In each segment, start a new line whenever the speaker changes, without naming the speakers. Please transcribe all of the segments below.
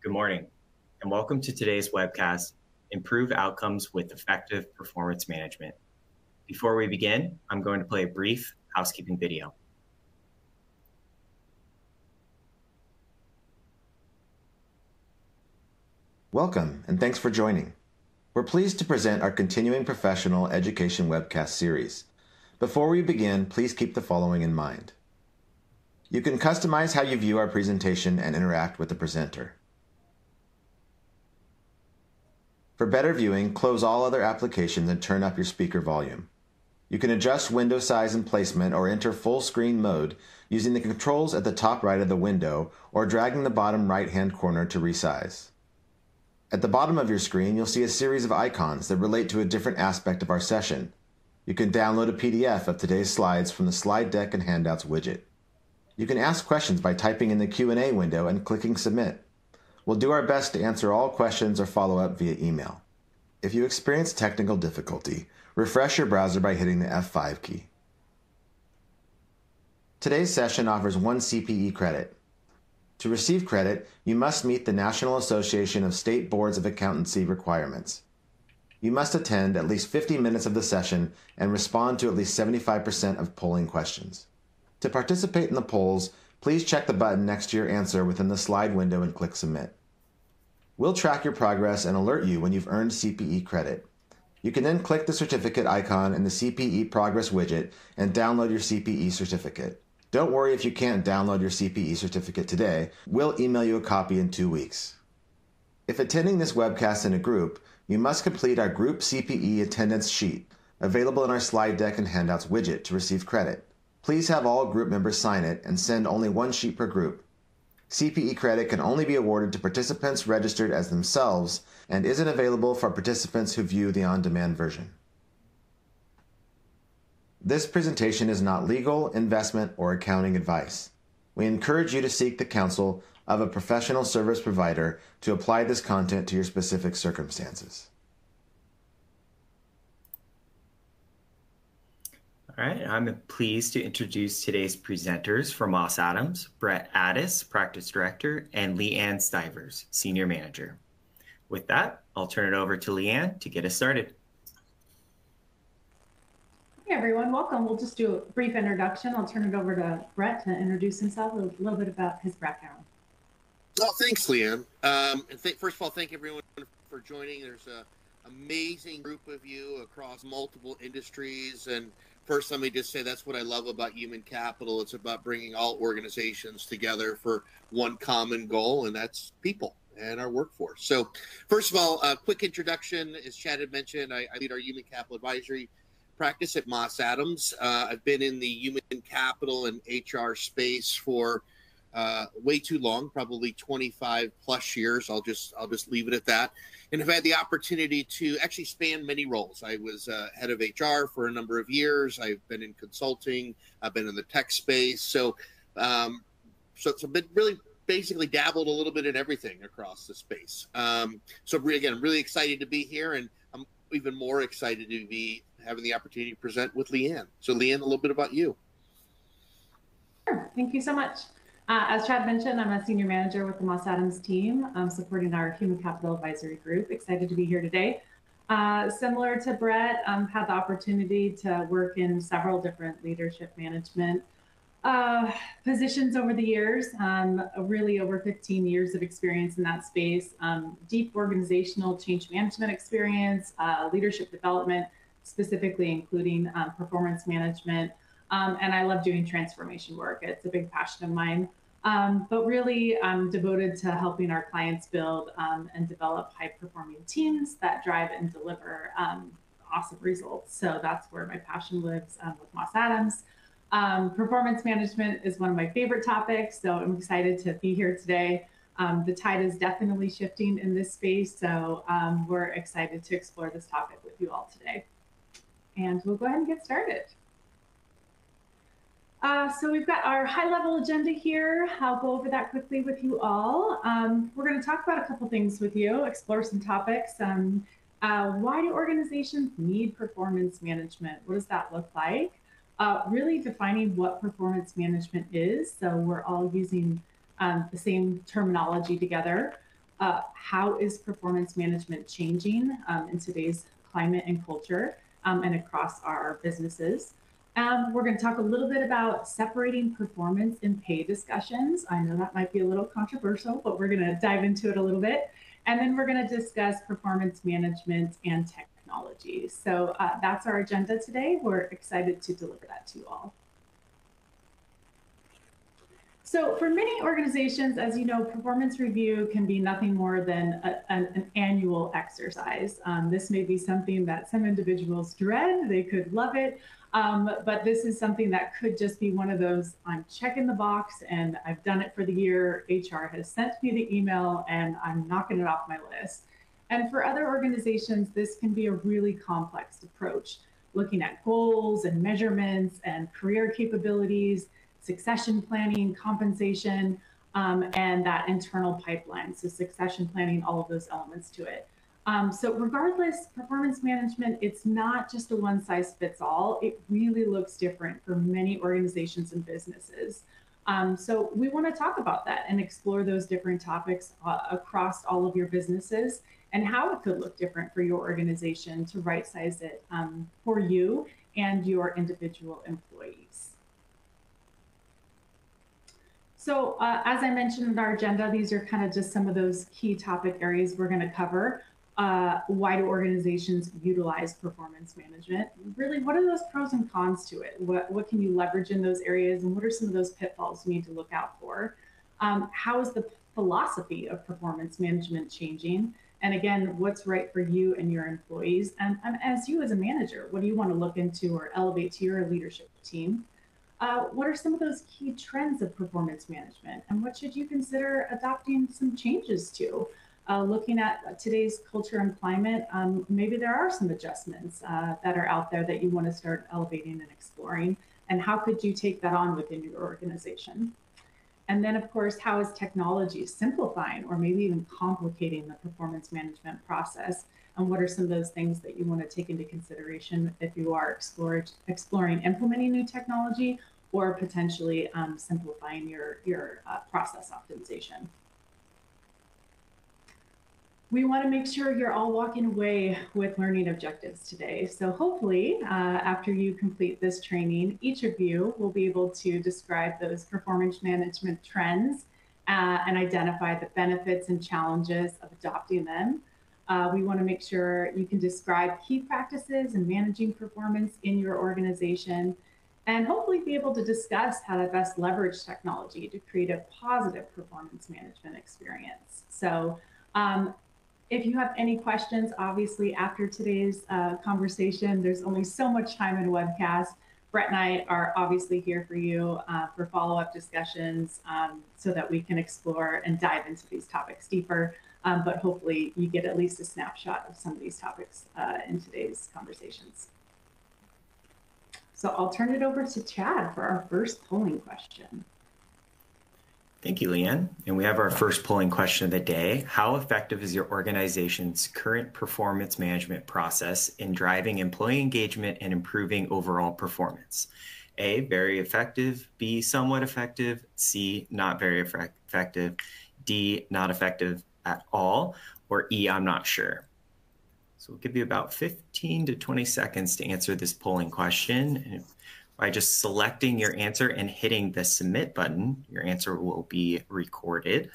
Good morning, and welcome to today's webcast, Improve Outcomes with Effective Performance Management. Before we begin, I'm going to play a brief housekeeping video.
Welcome, and thanks for joining. We're pleased to present our continuing professional education webcast series. Before we begin, please keep the following in mind. You can customize how you view our presentation and interact with the presenter. For better viewing, close all other applications and turn up your speaker volume. You can adjust window size and placement or enter full screen mode using the controls at the top right of the window or dragging the bottom right-hand corner to resize. At the bottom of your screen, you'll see a series of icons that relate to a different aspect of our session. You can download a PDF of today's slides from the Slide Deck and Handouts widget. You can ask questions by typing in the Q&A window and clicking Submit. We'll do our best to answer all questions or follow up via email. If you experience technical difficulty, refresh your browser by hitting the F5 key. Today's session offers 1 CPE credit. To receive credit, you must meet the National Association of State Boards of Accountancy requirements. You must attend at least 50 minutes of the session and respond to at least 75% of polling questions. To participate in the polls, please check the button next to your answer within the slide window and click Submit. We'll track your progress and alert you when you've earned CPE credit. You can then click the certificate icon in the CPE Progress widget and download your CPE certificate. Don't worry if you can't download your CPE certificate today. We'll email you a copy in 2 weeks. If attending this webcast in a group, you must complete our group CPE attendance sheet, available in our Slide Deck and Handouts widget to receive credit. Please have all group members sign it and send only 1 sheet per group. CPE credit can only be awarded to participants registered as themselves and isn't available for participants who view the on-demand version. This presentation is not legal, investment, or accounting advice. We encourage you to seek the counsel of a professional service provider to apply this content to your specific circumstances.
All right, I'm pleased to introduce today's presenters from Addis, Brett Addis, Practice Director, and LeeAnn Stivers, Senior Manager. With that, I'll turn it over to LeeAnn to get us started.
Hey everyone, welcome. We'll just do a brief introduction. I'll turn it over to Brett to introduce himself, a little bit about his background.
Well, thanks, LeeAnn. First of all, thank everyone for joining. There's an amazing group of you across multiple industries. And first, let me just say that's what I love about human capital. It's about bringing all organizations together for one common goal, and that's people and our workforce. So first of all, a quick introduction. As Chad had mentioned, I lead our human capital advisory practice at Addis. I've been in the human capital and HR space for way too long, probably 25 plus years. I'll just leave it at that. And have had the opportunity to actually span many roles. I was head of HR for a number of years. I've been in consulting. I've been in the tech space. So it's been really basically dabbled a little bit in everything across the space. Again, I'm really excited to be here, and I'm even more excited to be having the opportunity to present with LeeAnn. So LeeAnn, a little bit about you.
Sure. Thank you so much. As Chad mentioned, I'm a senior manager with the Addis team, supporting our human capital advisory group. Excited to be here today. Similar to Brett, had the opportunity to work in several different leadership management positions over the years, really over 15 years of experience in that space, deep organizational change management experience, leadership development, specifically including performance management. And I love doing transformation work. It's a big passion of mine. But really, I'm devoted to helping our clients build and develop high-performing teams that drive and deliver awesome results. So that's where my passion lives with Addis. Performance management is one of my favorite topics, so I'm excited to be here today. The tide is definitely shifting in this space, so we're excited to explore this topic with you all today. And we'll go ahead and get started. So we've got our high-level agenda here. I'll go over that quickly with you all. We're going to talk about a couple things with you, explore some topics. Why do organizations need performance management? What does that look like? Really defining what performance management is, so we're all using the same terminology together. how is performance management changing in today's climate and culture and across our businesses. We're going to talk a little bit about separating performance and pay discussions. I know that might be a little controversial, but we're going to dive into it a little bit. And then we're going to discuss performance management and technology. So that's our agenda today. We're excited to deliver that to you all. So for many organizations, as you know, performance review can be nothing more than an annual exercise. This may be something that some individuals dread, they could love it, but this is something that could just be one of those, I'm checking the box and I've done it for the year, HR has sent me the email and I'm knocking it off my list. And for other organizations, this can be a really complex approach, looking at goals and measurements and career capabilities, succession planning, compensation, and that internal pipeline. So succession planning, all of those elements to it. So regardless, performance management, it's not just a one size fits all. It really looks different for many organizations and businesses. So we want to talk about that and explore those different topics across all of your businesses and how it could look different for your organization to right size it for you and your individual employees. So as I mentioned in our agenda, these are kind of just some of those key topic areas we're going to cover. Why do organizations utilize performance management? Really, what are those pros and cons to it? What can you leverage in those areas? And what are some of those pitfalls you need to look out for? How is the philosophy of performance management changing? And again, what's right for you and your employees? And as you as a manager, what do you want to look into or elevate to your leadership team? What are some of those key trends of performance management? And what should you consider adopting some changes to? Looking at today's culture and climate, maybe there are some adjustments that are out there that you want to start elevating and exploring. And how could you take that on within your organization? And then, of course, how is technology simplifying or maybe even complicating the performance management process? And what are some of those things that you want to take into consideration if you are exploring implementing new technology or potentially simplifying your process optimization? We want to make sure you're all walking away with learning objectives today. So hopefully, after you complete this training, each of you will be able to describe those performance management trends and identify the benefits and challenges of adopting them. We want to make sure you can describe key practices in managing performance in your organization and hopefully be able to discuss how to best leverage technology to create a positive performance management experience. So if you have any questions, obviously after today's conversation, there's only so much time in a webcast. Brett and I are obviously here for you for follow-up discussions so that we can explore and dive into these topics deeper. But hopefully you get at least a snapshot of some of these topics in today's conversations. So I'll turn it over to Chad for our first polling question.
Thank you, LeeAnn. And we have our first polling question of the day. How effective is your organization's current performance management process in driving employee engagement and improving overall performance? A, very effective. B, somewhat effective. C, not very effective. D, not effective at all. Or E, I'm not sure. So we'll give you about 15 to 20 seconds to answer this polling question. And by just selecting your answer and hitting the submit button, your answer will be recorded.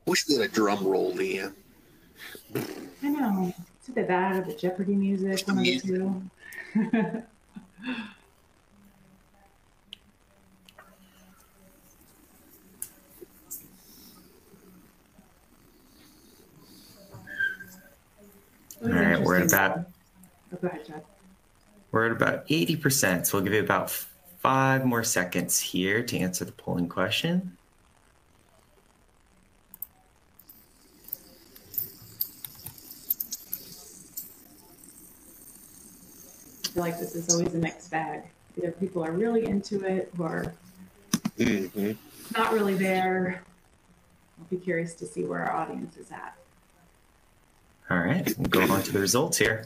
Wish we had a drum roll, LeeAnn.
I know. It's either that or the Jeopardy music, one of the two.
All right, we're at about,
go ahead, Chad.
We're at about 80%, so we'll give you about 5 more seconds here to answer the polling question.
I feel like this is always a mixed bag. Either people are really into it or not really there. I'll be curious to see where our audience is at.
All right, we'll go on to the results here.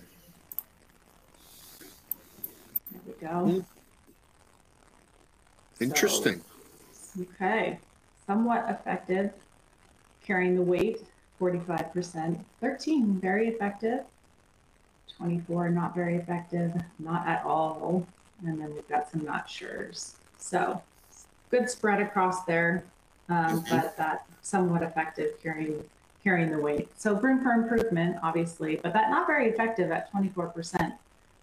There we go.
Interesting.
Okay, somewhat effective, carrying the weight, 45%, 13, very effective, 24, not very effective, not at all, and then we've got some not sures. So good spread across there, but that somewhat effective carrying the weight. So room for improvement, obviously, but that not very effective at 24%.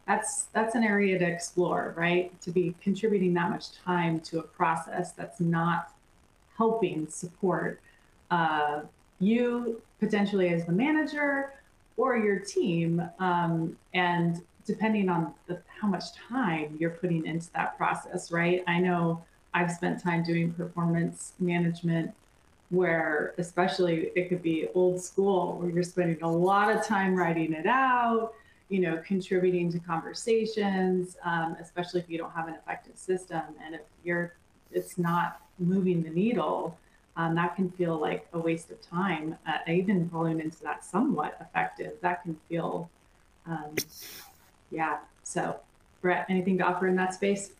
That's an area to explore, right? To be contributing that much time to a process that's not helping support you potentially as the manager or your team, and depending on how much time you're putting into that process, right? I know I've spent time doing performance management where especially it could be old school where you're spending a lot of time writing it out, contributing to conversations, especially if you don't have an effective system. And if it's not moving the needle, that can feel like a waste of time. Even falling into that somewhat effective, that can feel, yeah. So Brett, anything to offer in that space?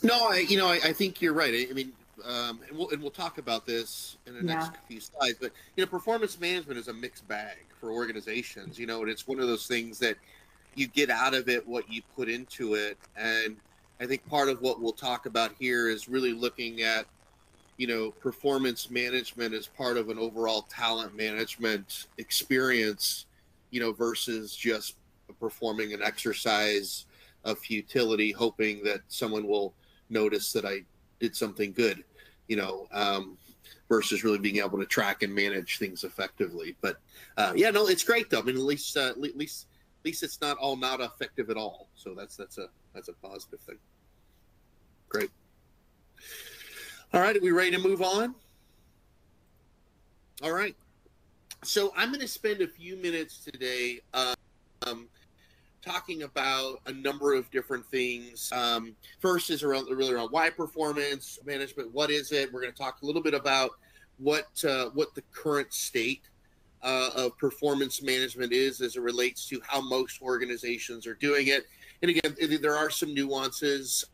No, I think you're right. I mean, and we'll talk about this in the next few slides. But performance management is a mixed bag for organizations. And it's one of those things that you get out of it what you put into it. And I think part of what we'll talk about here is really looking at performance management as part of an overall talent management experience. Versus just performing an exercise of futility, hoping that someone will notice that I did something good, versus really being able to track and manage things effectively. But yeah, no, it's great though. I mean, at least it's not all not effective at all. So that's a positive thing. Great. All right, are we ready to move on? All right. So I'm going to spend a few minutes today talking about a number of different things. First is really around why performance management. What is it? We're going to talk a little bit about what the current state of performance management is as it relates to how most organizations are doing it. And again, there are some nuances.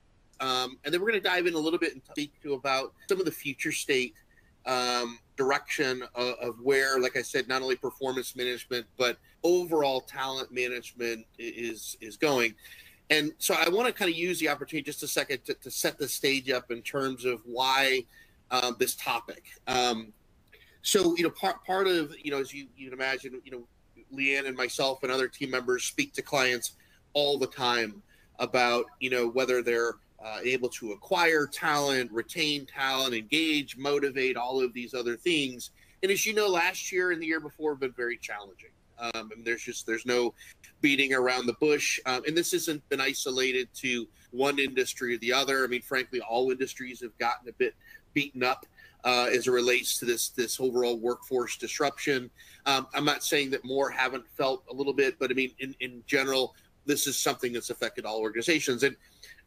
And then we're going to dive in a little bit and speak about some of the future state direction of where, like I said, not only performance management, but overall talent management is going. And so I want to kind of use the opportunity just a second to set the stage up in terms of why this topic. So, part of, as you can imagine, LeeAnn and myself and other team members speak to clients all the time about, whether they're able to acquire talent, retain talent, engage, motivate, all of these other things. And as you know, last year and the year before have been very challenging. And there's no beating around the bush. And this hasn't been isolated to one industry or the other. I mean, frankly, all industries have gotten a bit beaten up as it relates to this overall workforce disruption. I'm not saying that more haven't felt a little bit, but I mean, in general, this is something that's affected all organizations. And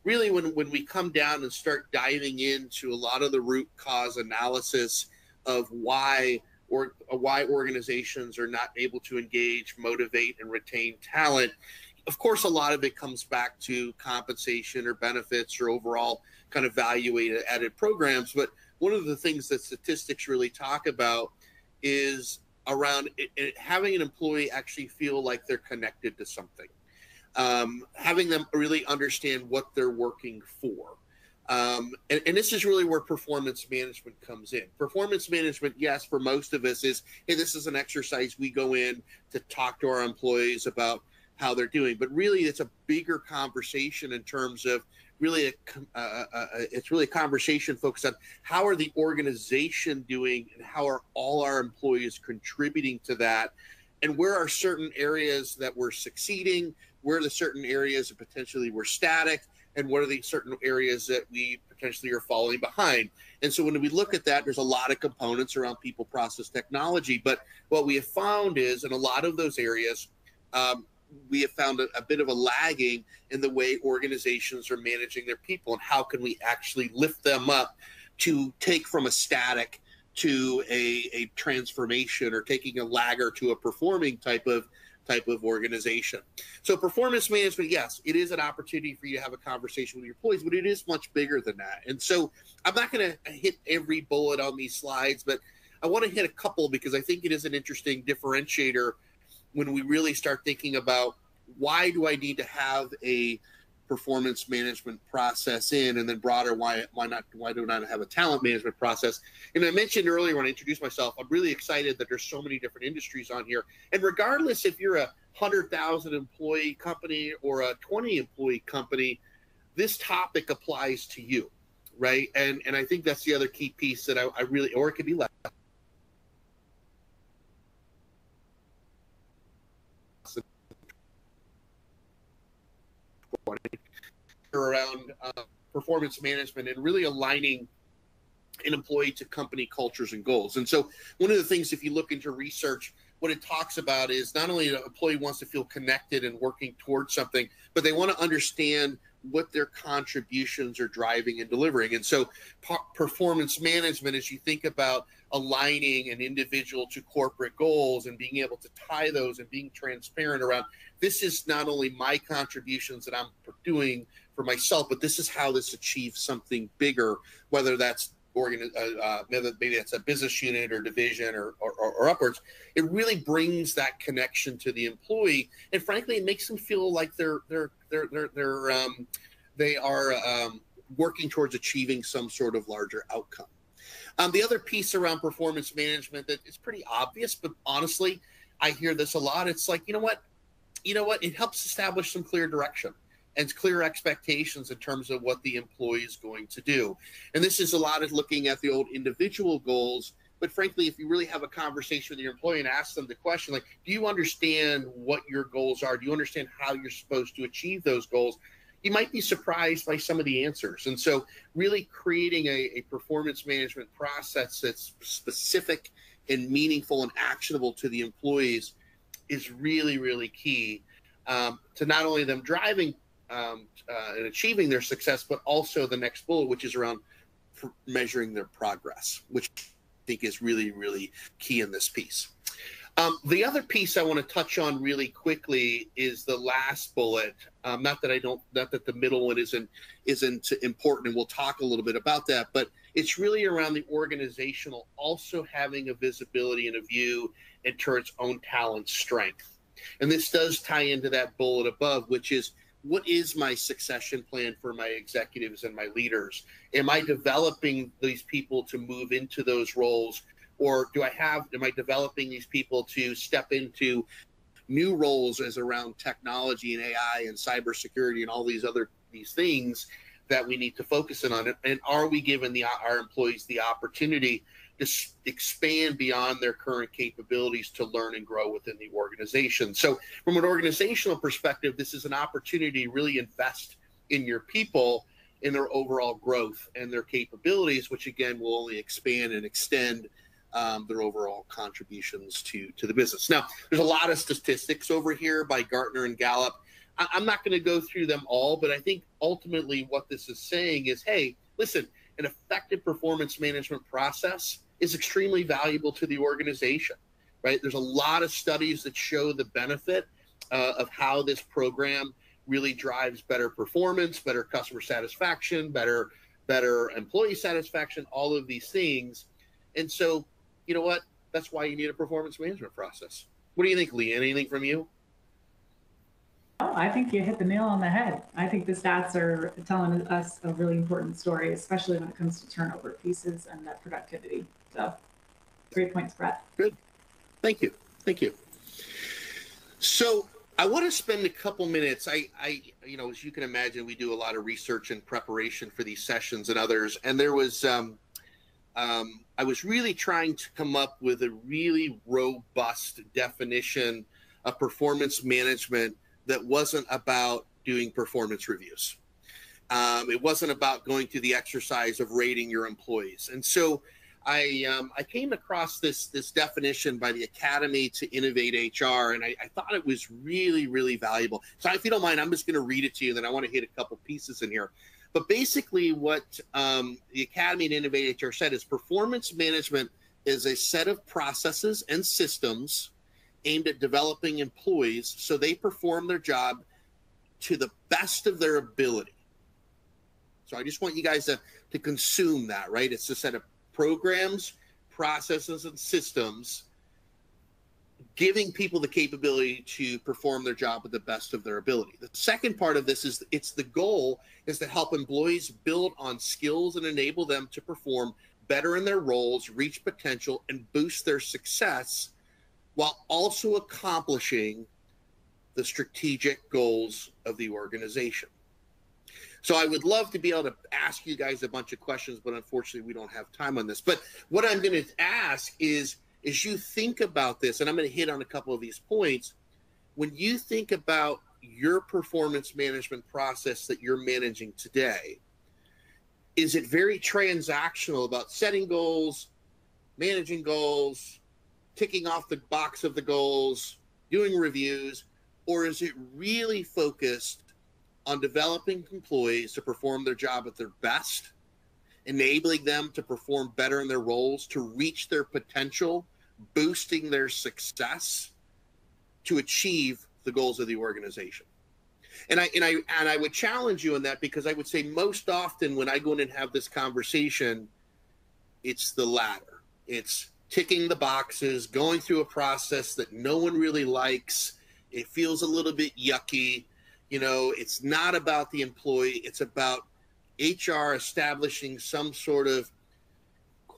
really, when we come down and start diving into a lot of the root cause analysis of why organizations are not able to engage, motivate, and retain talent, of course, a lot of it comes back to compensation or benefits or overall kind of value-added programs. But one of the things that statistics really talk about is around having an employee actually feel like they're connected to something. Having them really understand what they're working for. And this is really where performance management comes in. Performance management, yes, for most of us is, hey, this is an exercise we go in to talk to our employees about how they're doing. But really, it's a bigger conversation in terms of really, it's really a conversation focused on how are the organization doing and how are all our employees contributing to that, and where are certain areas that we're succeeding, where are the certain areas that potentially we're static, and what are the certain areas that we potentially are falling behind. And so when we look at that, there's a lot of components around people, process, technology. But what we have found is in a lot of those areas, we have found a bit of a lagging in the way organizations are managing their people, and how can we actually lift them up to take from a static to a transformation, or taking a lagger to a performing type of type of organization. So performance management, yes, it is an opportunity for you to have a conversation with your employees, but it is much bigger than that. And so I'm not going to hit every bullet on these slides, but I want to hit a couple because I think it is an interesting differentiator when we really start thinking about why do I need to have a performance management process in, and then broader, why do I not have a talent management process? And I mentioned earlier when I introduced myself, I'm really excited that there's so many different industries on here. And regardless if you're a 100,000 employee company or a 20 employee company, this topic applies to you, right? And I think that's the other key piece that I really, or it could be less. Around performance management and really aligning an employee to company cultures and goals. And so one of the things, if you look into research, what it talks about is not only the employee wants to feel connected and working towards something, but they want to understand what their contributions are driving and delivering. And so performance management, as you think about aligning an individual to corporate goals and being able to tie those and being transparent around, this is not only my contributions that I'm doing for myself, but this is how this achieves something bigger, whether that's maybe it's a business unit or division or upwards. It really brings that connection to the employee, and frankly, it makes them feel like they are working towards achieving some sort of larger outcome. The other piece around performance management that is pretty obvious, but honestly, I hear this a lot. It's like, you know what? It helps establish some clear direction and clear expectations in terms of what the employee is going to do. And this is a lot of looking at the old individual goals. But frankly, if you really have a conversation with your employee and ask them the question, like, do you understand what your goals are? Do you understand how you're supposed to achieve those goals? You might be surprised by some of the answers. And so really creating a performance management process that's specific and meaningful and actionable to the employees is really, really key to not only them driving and achieving their success, but also the next bullet, which is around measuring their progress, which I think is really, really key in this piece. The other piece I want to touch on really quickly is the last bullet. Not that the middle one isn't important, and we'll talk a little bit about that, but it's really around the organizational also having a visibility and a view into its own talent strength. And this does tie into that bullet above, which is, what is my succession plan for my executives and my leaders? Am I developing these people to move into those roles? Or am I developing these people to step into new roles as around technology and AI and cybersecurity and all these things that we need to focus in on? And are we giving our employees the opportunity to expand beyond their current capabilities to learn and grow within the organization? So from an organizational perspective, this is an opportunity to really invest in your people, in their overall growth and their capabilities, which again will only expand and extend their overall contributions to the business. Now, there's a lot of statistics over here by Gartner and Gallup. I'm not going to go through them all, but I think ultimately what this is saying is, hey, listen, an effective performance management process is extremely valuable to the organization, right? There's a lot of studies that show the benefit of how this program really drives better performance, better customer satisfaction, better employee satisfaction, all of these things. And so, you know what? That's why you need a performance management process. What do you think, LeeAnn? Anything from you?
Oh, I think you hit the nail on the head. I think the stats are telling us a really important story, especially when it comes to turnover pieces and that productivity. So, great points, Brett.
Good. Thank you. Thank you. So I want to spend a couple minutes. I as you can imagine, we do a lot of research and preparation for these sessions and others. And there was, I was really trying to come up with a really robust definition of performance management that wasn't about doing performance reviews. It wasn't about going through the exercise of rating your employees. And so I came across this definition by the Academy to Innovate HR, and I thought it was really, really valuable. So if you don't mind, I'm just going to read it to you, and then I want to hit a couple pieces in here. But basically what the Academy to Innovate HR said is performance management is a set of processes and systems aimed at developing employees so they perform their job to the best of their ability. So I just want you guys to consume that, right? It's a set of programs, processes, and systems giving people the capability to perform their job at the best of their ability. The second part of this is the goal is to help employees build on skills and enable them to perform better in their roles, reach potential, and boost their success while also accomplishing the strategic goals of the organization. So I would love to be able to ask you guys a bunch of questions, but unfortunately we don't have time on this. But what I'm going to ask is you think about this, and I'm going to hit on a couple of these points. When you think about your performance management process that you're managing today, is it very transactional about setting goals, managing goals, ticking off the box of the goals, doing reviews, or is it really focused on developing employees to perform their job at their best, enabling them to perform better in their roles, to reach their potential, boosting their success, to achieve the goals of the organization? And I would challenge you on that, because I would say most often when I go in and have this conversation, it's the latter. It's ticking the boxes, going through a process that no one really likes. It feels a little bit yucky. You know, it's not about the employee. It's about HR establishing some sort of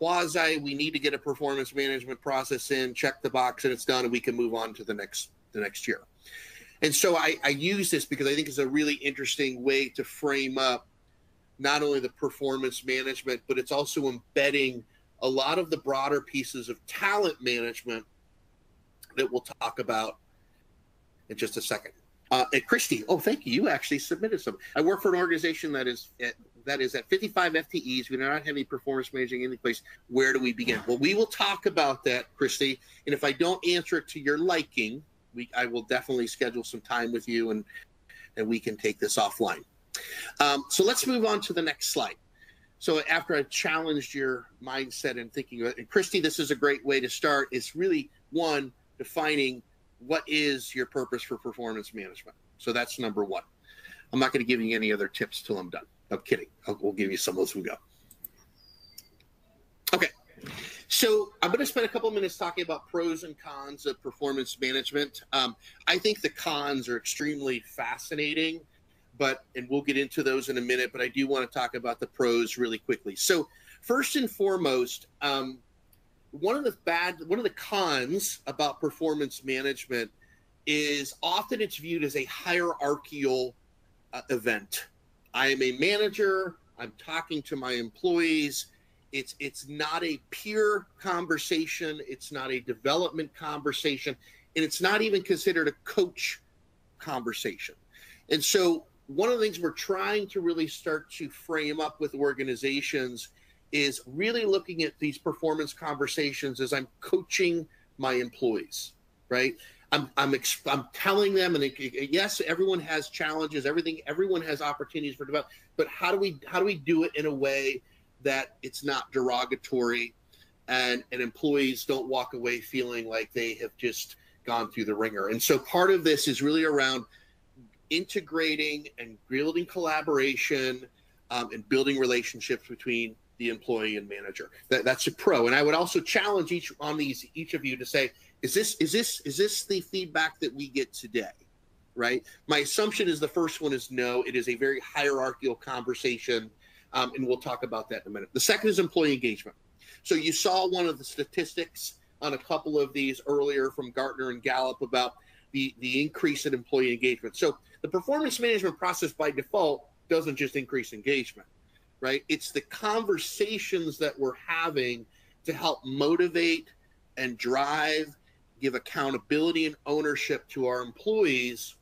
we need to get a performance management process in, check the box, and it's done, and we can move on to the next year. And so I use this because I think it's a really interesting way to frame up not only the performance management, but it's also embedding a lot of the broader pieces of talent management that we'll talk about in just a second. And Christy, oh, thank you. You actually submitted some. I work for an organization that is at 55 FTEs. We do not have any performance managing in any place. Where do we begin? Well, we will talk about that, Christy. And if I don't answer it to your liking, I will definitely schedule some time with you, and we can take this offline. So let's move on to the next slide. So after I've challenged your mindset and thinking about it, and Christy, this is a great way to start. It's really, one, defining what is your purpose for performance management. So that's number one. I'm not going to give you any other tips till I'm done. I'm kidding. We'll give you some as we go. Okay. So I'm going to spend a couple of minutes talking about pros and cons of performance management. I think the cons are extremely fascinating, and we'll get into those in a minute, but I do want to talk about the pros really quickly. So first and foremost, one of the cons about performance management is often it's viewed as a hierarchical event. I am a manager. I'm talking to my employees. It's not a peer conversation. It's not a development conversation, and it's not even considered a coach conversation. And so one of the things we're trying to really start to frame up with organizations is really looking at these performance conversations as I'm coaching my employees, right? I'm telling them, and yes, everyone has challenges. Everyone has opportunities for development, but how do we do it in a way that it's not derogatory, and employees don't walk away feeling like they have just gone through the ringer? And so part of this is really around integrating and building collaboration, and building relationships between the employee and manager. That's a pro. And I would also challenge each of you to say, is this the feedback that we get today? Right? My assumption is the first one is no. It is a very hierarchical conversation, and we'll talk about that in a minute. The second is employee engagement. So you saw one of the statistics on a couple of these earlier from Gartner and Gallup about the increase in employee engagement. So the performance management process by default doesn't just increase engagement, right? It's the conversations that we're having to help motivate and drive, give accountability and ownership to our employees,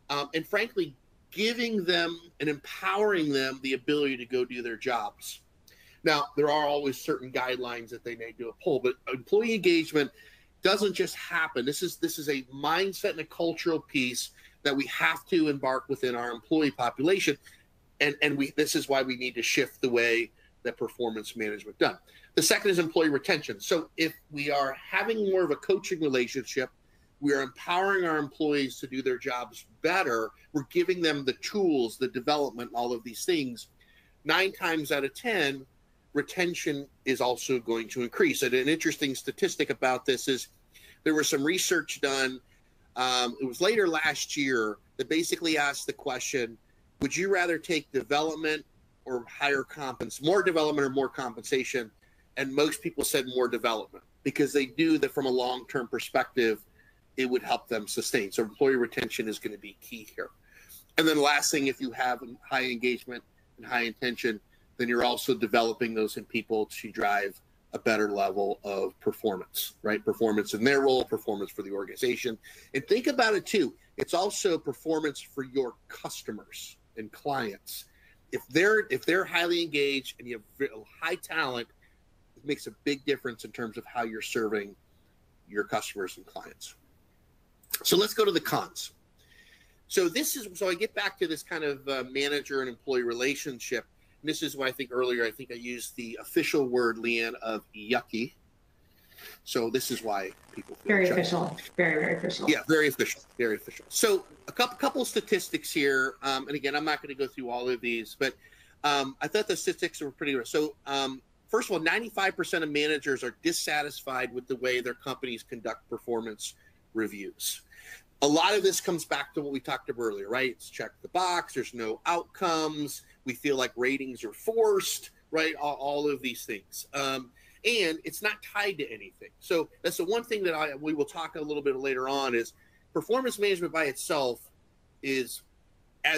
and frankly, giving them and empowering them the ability to go do their jobs. Now, there are always certain guidelines that they may do a poll, but employee engagement doesn't just happen. This is a mindset and a cultural piece that we have to embark within our employee population. And this is why we need to shift the way that performance management done. The second is employee retention. So if we are having more of a coaching relationship, We are empowering our employees to do their jobs better. We're giving them the tools, the development, all of these things. 9 times out of 10, retention is also going to increase. And an interesting statistic about this is there was some research done. It was later last year that basically asked the question, would you rather take development or more development or more compensation? And most people said more development, because they knew that from a long-term perspective, it would help them sustain. So employee retention is going to be key here. And then the last thing, if you have high engagement and high intention, then you're also developing those in people to drive a better level of performance, right? Performance in their role, performance for the organization. And think about it too. It's also performance for your customers and clients. If they're highly engaged and you have high talent, it makes a big difference in terms of how you're serving your customers and clients. So let's go to the cons. So I get back to this kind of manager and employee relationship. And this is why I think earlier, I used the official word, LeeAnn, of yucky. So this is why people feel
very official, very, very official.
Yeah, very official, very official. So a couple of statistics here. And again, I'm not going to go through all of these, but I thought the statistics were pretty rich. So first of all, 95% of managers are dissatisfied with the way their companies conduct performance reviews. A lot of this comes back to what we talked about earlier, right? It's check the box. There's no outcomes. We feel like ratings are forced, right? All of these things. And it's not tied to anything. So that's the one thing that we will talk a little bit later on is performance management by itself adds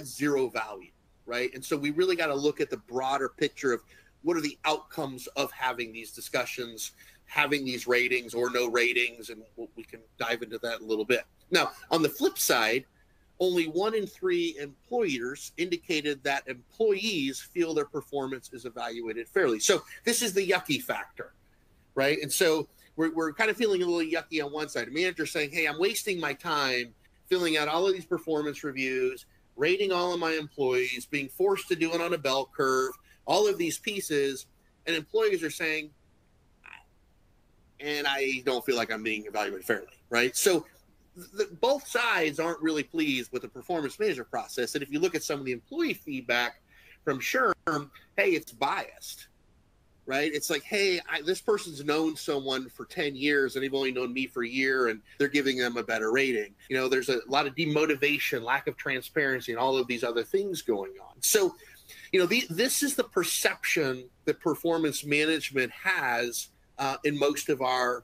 zero value, right? And so we really got to look at the broader picture of what are the outcomes of having these discussions, having these ratings or no ratings, and we can dive into that a little bit. Now, on the flip side, only 1 in 3 employers indicated that employees feel their performance is evaluated fairly. So this is the yucky factor, right? And so we're kind of feeling a little yucky on one side. A manager saying, hey, I'm wasting my time filling out all of these performance reviews, rating all of my employees, being forced to do it on a bell curve, all of these pieces, and employees are saying, and I don't feel like I'm being evaluated fairly, right? So both sides aren't really pleased with the performance management process. And if you look at some of the employee feedback from SHRM, hey, it's biased, right? It's like, hey, this person's known someone for 10 years and they've only known me for a year and they're giving them a better rating. You know, there's a lot of demotivation, lack of transparency, and all of these other things going on. So, you know, this is the perception that performance management has in most of our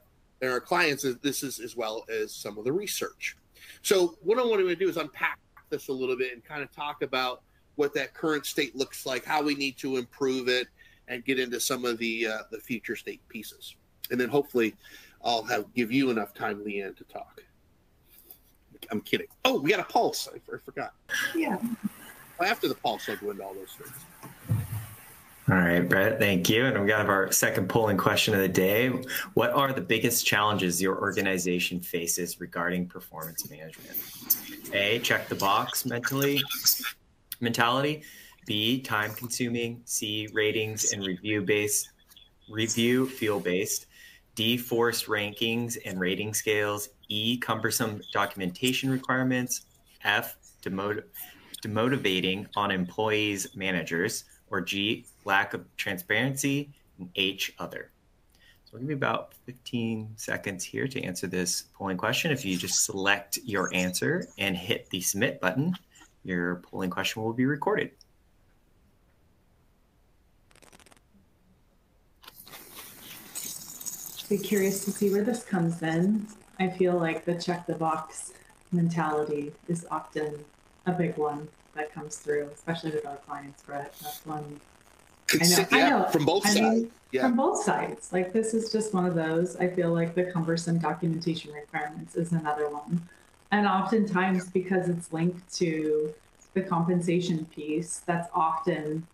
clients. This is as well as some of the research. So what I want to do is unpack this a little bit and kind of talk about what that current state looks like, how we need to improve it, and get into some of the future state pieces. And then hopefully I'll give you enough time, LeeAnn, to talk. I'm kidding. Oh, we got a pulse. I forgot.
Yeah.
After the pulse, I'll go into all those things.
All right, Brett, thank you. And we got our second polling question of the day. What are the biggest challenges your organization faces regarding performance management? A, check the box mentality. B, time consuming. C, ratings and review feel based. D, forced rankings and rating scales. E, cumbersome documentation requirements. F, demotivating on employees, managers. Or G, lack of transparency, and H, other. So I'll give you about 15 seconds here to answer this polling question. If you just select your answer and hit the submit button, your polling question will be recorded.
Be curious to see where this comes in. I feel like the check the box mentality is often a big one that comes through, especially with our clients, Brett. That's one. I know.
From both sides.
From both sides. Like, this is just one of those. I feel like the cumbersome documentation requirements is another one. And oftentimes, because it's linked to the compensation piece, that's often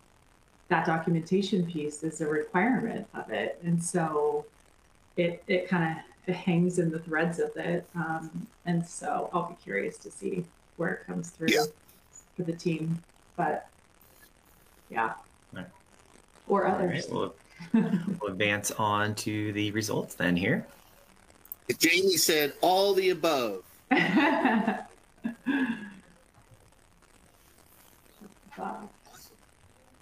that documentation piece is a requirement of it. And so it kind of hangs in the threads of it. And so I'll be curious to see where it comes through for the team. But yeah.
Right.
Or others.
All right, we'll advance on to the results then here.
Jamie said all the above.
Wow.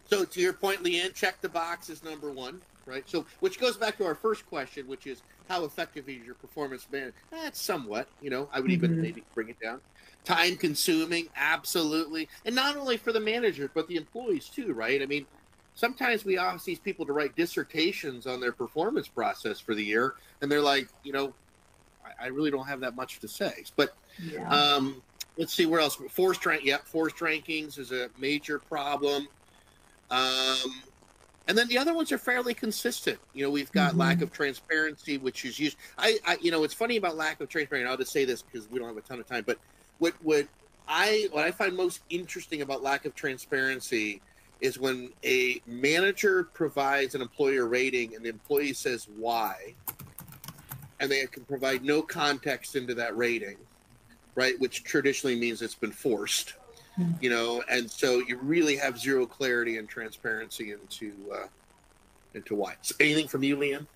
So to your point, LeeAnn, check the box is number one, right? So which goes back to our first question, which is how effective is your performance management? That's somewhat, I would even maybe bring it down. Time consuming, absolutely. And not only for the manager, but the employees too, right? I mean, sometimes we ask these people to write dissertations on their performance process for the year, and they're like, I really don't have that much to say. But
Yeah.
let's see where else. Forced rankings is a major problem. And then the other ones are fairly consistent. We've got lack of transparency, which is used. It's funny about lack of transparency. I'll just say this because we don't have a ton of time. But what I find most interesting about lack of transparency is when a manager provides an employer rating and the employee says why, and they can provide no context into that rating, right? Which traditionally means it's been forced. And so you really have zero clarity and transparency into why. So anything from you, LeeAnn?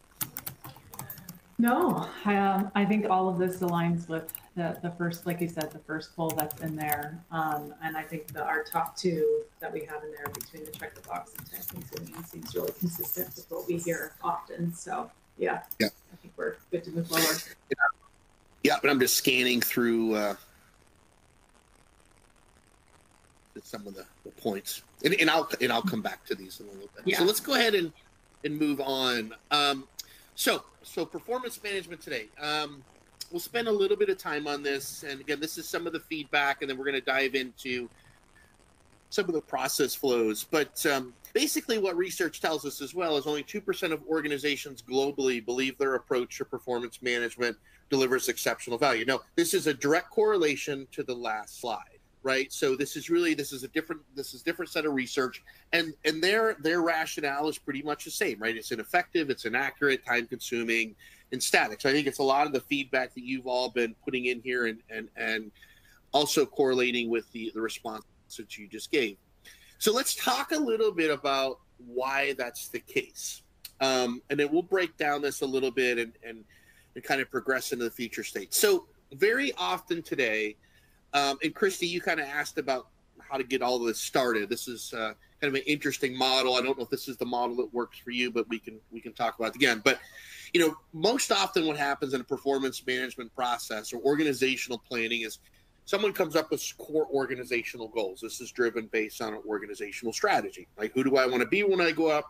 No, I think all of this aligns with the first, like you said, the first poll that's in there. And I think our top two that we have in there between the check the box and time consuming seems really consistent with what we hear often. So yeah, I think we're good to move forward.
Yeah, but I'm just scanning through some of the points, and I'll come back to these in a little bit.
Yeah.
So let's go ahead and move on. So performance management today. We'll spend a little bit of time on this, and again, this is some of the feedback, and then we're going to dive into some of the process flows. But basically, what research tells us as well is only 2% of organizations globally believe their approach to performance management delivers exceptional value. Now, this is a direct correlation to the last slide. Right, so this is a different set of research, and their rationale is pretty much the same, right? It's ineffective, it's inaccurate, time consuming, and static. So I think it's a lot of the feedback that you've all been putting in here, and also correlating with the response that you just gave. So let's talk a little bit about why that's the case, and then we'll break down this a little bit and kind of progress into the future state. So very often today. And Christy, you kind of asked about how to get all of this started. This is kind of an interesting model. I don't know if this is the model that works for you, but we can talk about it again. But most often what happens in a performance management process or organizational planning is someone comes up with core organizational goals. This is driven based on an organizational strategy. Like, who do I want to be when I go up?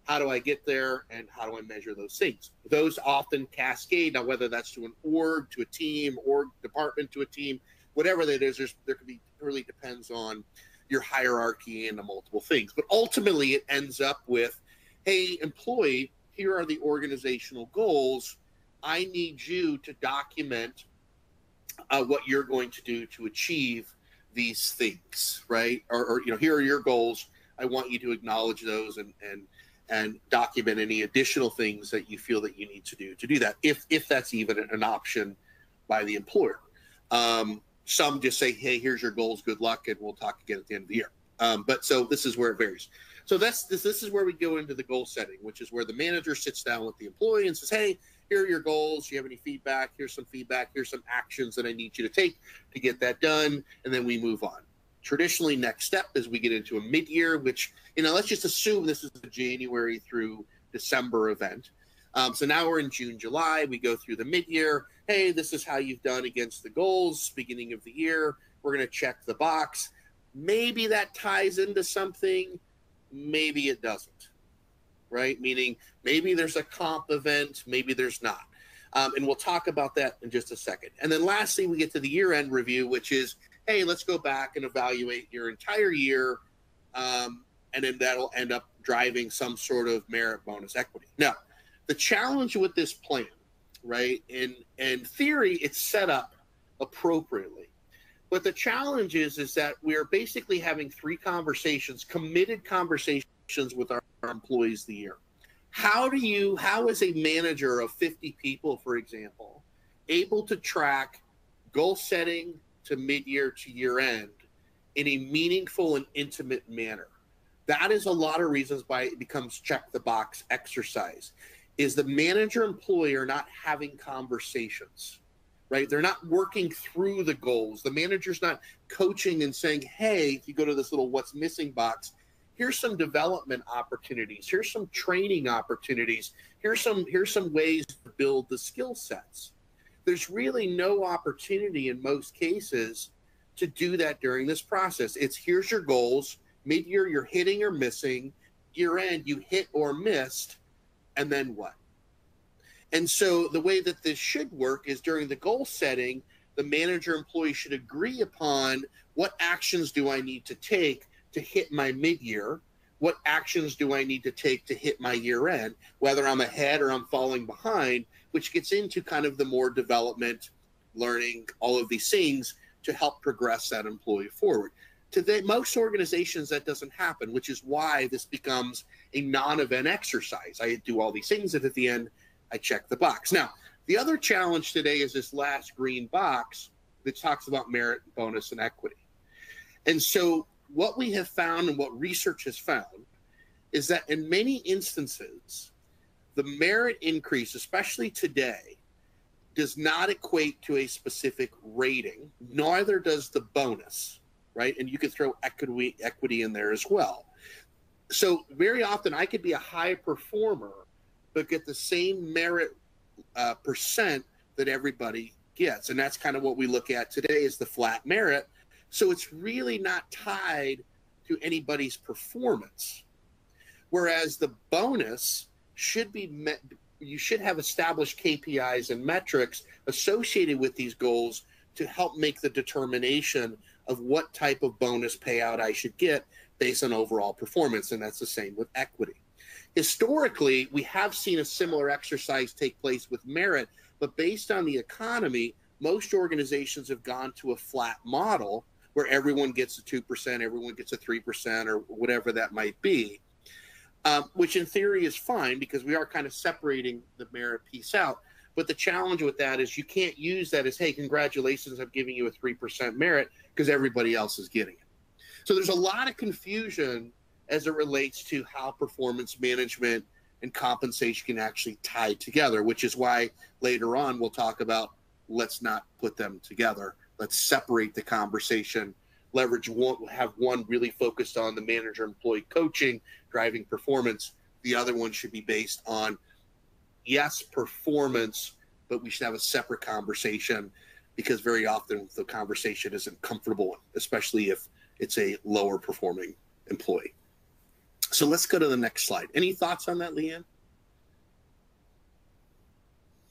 How do I get there? And how do I measure those things? Those often cascade. Now, whether that's to an org, to a team, org department, to a team, whatever that is, there could be, it really depends on your hierarchy and the multiple things. But ultimately, it ends up with, hey, employee, here are the organizational goals. I need you to document what you're going to do to achieve these things, right? Or here are your goals. I want you to acknowledge those and document any additional things that you feel that you need to do that, if that's even an option by the employer. Some just say, hey, here's your goals, good luck, and we'll talk again at the end of the year. But so this is where it varies. So this is where we go into the goal setting, which is where the manager sits down with the employee and says, hey, here are your goals. Do you have any feedback? Here's some feedback. Here's some actions that I need you to take to get that done. And then we move on. Traditionally, next step is we get into a mid-year, which, let's just assume this is a January through December event. So now we're in June, July. We go through the mid-year. Hey, this is how you've done against the goals, beginning of the year. We're going to check the box. Maybe that ties into something. Maybe it doesn't, right? Meaning maybe there's a comp event, maybe there's not. And we'll talk about that in just a second. And then lastly, we get to the year-end review, which is, hey, let's go back and evaluate your entire year. And then that'll end up driving some sort of merit bonus equity. Now, the challenge with this plan, right, in theory, it's set up appropriately. But the challenge is that we're basically having three conversations, committed conversations with our employees the year. How is a manager of 50 people, for example, able to track goal setting to mid-year to year-end in a meaningful and intimate manner? That is a lot of reasons why it becomes check-the-box exercise. Is the manager-employer not having conversations, right? They're not working through the goals. The manager's not coaching and saying, hey, if you go to this little what's missing box, here's some development opportunities. Here's some training opportunities. Here's some ways to build the skill sets. There's really no opportunity in most cases to do that during this process. It's here's your goals. Mid-year, you're hitting or missing. Year-end, you hit or missed. And then what? And so the way that this should work is during the goal setting, the manager employee should agree upon what actions do I need to take to hit my mid-year? What actions do I need to take to hit my year-end, whether I'm ahead or I'm falling behind, which gets into kind of the more development, learning, all of these things to help progress that employee forward. Today, most organizations, that doesn't happen, which is why this becomes a non-event exercise. I do all these things, and at the end, I check the box. Now, the other challenge today is this last green box that talks about merit, bonus, and equity. And so what we have found and what research has found is that in many instances, the merit increase, especially today, does not equate to a specific rating, neither does the bonus, right? And you could throw equity in there as well. So very often I could be a high performer, but get the same merit percent that everybody gets. And that's kind of what we look at today is the flat merit. So it's really not tied to anybody's performance. Whereas the bonus should be met, you should have established KPIs and metrics associated with these goals to help make the determination of what type of bonus payout I should get based on overall performance. And that's the same with equity. Historically, we have seen a similar exercise take place with merit, but based on the economy, most organizations have gone to a flat model where everyone gets a 2%, everyone gets a 3%, or whatever that might be, which in theory is fine because we are kind of separating the merit piece out. But the challenge with that is you can't use that as, hey, congratulations, I'm giving you a 3% merit because everybody else is getting it. So there's a lot of confusion as it relates to how performance management and compensation can actually tie together, which is why later on we'll talk about let's not put them together. Let's separate the conversation, leverage one, have one really focused on the manager-employee coaching, driving performance. The other one should be based on, yes, performance, but we should have a separate conversation because very often the conversation isn't comfortable, especially if it's a lower performing employee. So let's go to the next slide. Any thoughts on that, LeeAnn?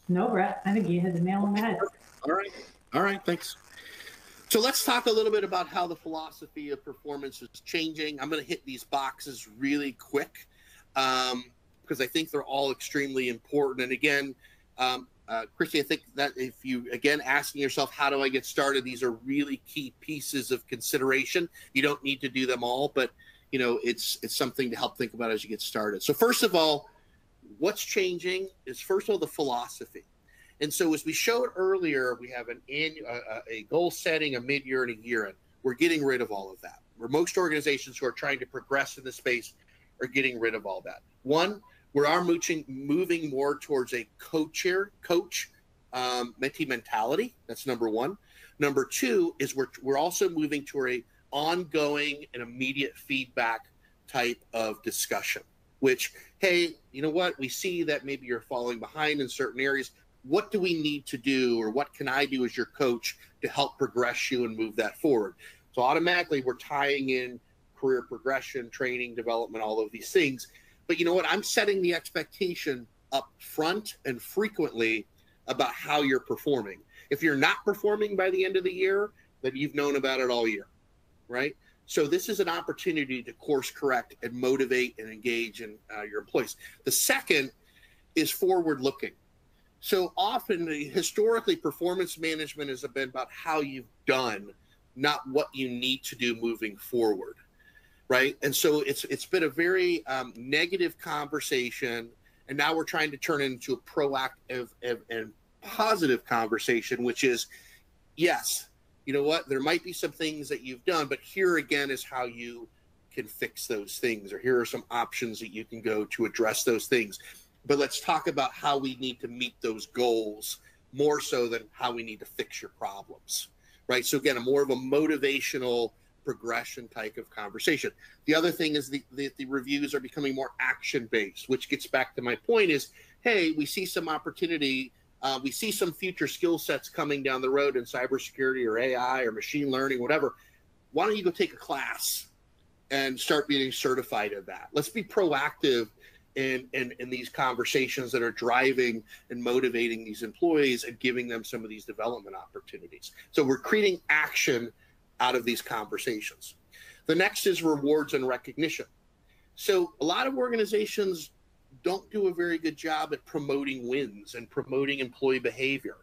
No, Brett, I think you hit the nail on the head.
All right, thanks. So let's talk a little bit about how the philosophy of performance is changing. I'm going to hit these boxes really quick because I think they're all extremely important. And again, Christy, I think that if you, again, asking yourself, how do I get started? These are really key pieces of consideration. You don't need to do them all, but you know, it's something to help think about as you get started. So first of all, what's changing is first of all, the philosophy. And so as we showed earlier, we have an a goal setting, a mid-year, and a year-end. We're getting rid of all of that. Where most organizations who are trying to progress in this space are getting rid of all that. One, we are moving more towards a mentee mentality. That's number one. Number two is we're also moving to a ongoing and immediate feedback type of discussion, which, hey, you know what? We see that maybe you're falling behind in certain areas. What do we need to do, or what can I do as your coach to help progress you and move that forward? So automatically we're tying in career progression, training, development, all of these things. But you know what? I'm setting the expectation up front and frequently about how you're performing. If you're not performing by the end of the year, then you've known about it all year, right? So this is an opportunity to course correct and motivate and engage in your employees. The second is forward looking. So often, historically, performance management has been about how you've done, not what you need to do moving forward, right? And so it's been a very negative conversation, and now we're trying to turn it into a proactive and positive conversation, which is, yes, you know what, there might be some things that you've done, but here again is how you can fix those things, or here are some options that you can go to address those things. But let's talk about how we need to meet those goals more so than how we need to fix your problems, right? So again, a more of a motivational progression type of conversation. The other thing is the reviews are becoming more action-based, which gets back to my point is, hey, we see some opportunity, we see some future skill sets coming down the road in cybersecurity or AI or machine learning, whatever. Why don't you go take a class and start being certified in that? Let's be proactive in these conversations that are driving and motivating these employees and giving them some of these development opportunities. So we're creating action out of these conversations. The next is rewards and recognition. So a lot of organizations don't do a very good job at promoting wins and promoting employee behavior.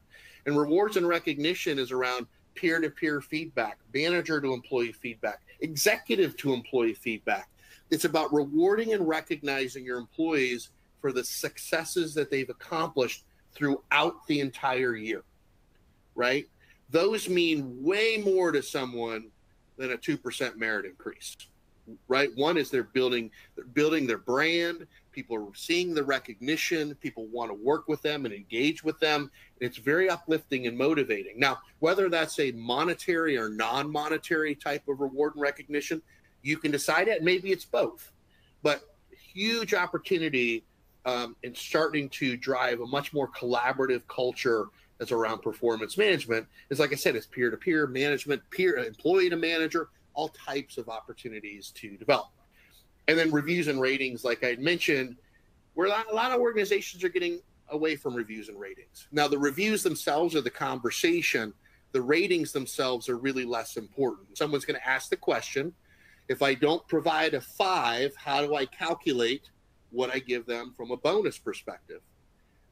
And rewards and recognition is around peer-to-peer feedback, manager to employee feedback, executive to employee feedback. It's about rewarding and recognizing your employees for the successes that they've accomplished throughout the entire year, right? Those mean way more to someone than a 2% merit increase, right? One is they're building their brand. People are seeing the recognition. People want to work with them and engage with them. It's very uplifting and motivating. Now, whether that's a monetary or non-monetary type of reward and recognition, you can decide it. Maybe it's both, but huge opportunity in starting to drive a much more collaborative culture that's around performance management. Is, like I said, it's peer-to-peer management, peer employee to manager, all types of opportunities to develop. And then reviews and ratings, like I mentioned, where a lot of organizations are getting away from reviews and ratings. Now, the reviews themselves are the conversation. The ratings themselves are really less important. Someone's going to ask the question, if I don't provide a 5, how do I calculate what I give them from a bonus perspective?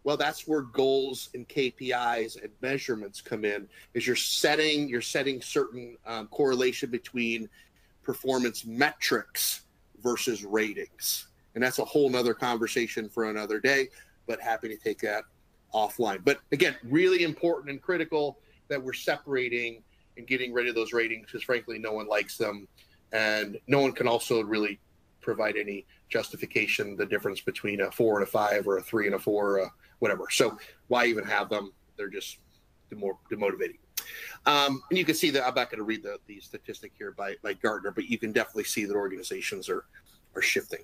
Well, that's where goals and KPIs and measurements come in, is you're setting certain correlation between performance metrics versus ratings. And that's a whole nother conversation for another day, but happy to take that offline. But again, really important and critical that we're separating and getting rid of those ratings, because frankly, no one likes them. And no one can also really provide any justification, the difference between a 4 and a 5 or a 3 and a 4, whatever. So why even have them? They're just demotivating. And you can see that I'm not going to read the statistic here by Gartner, but you can definitely see that organizations are shifting.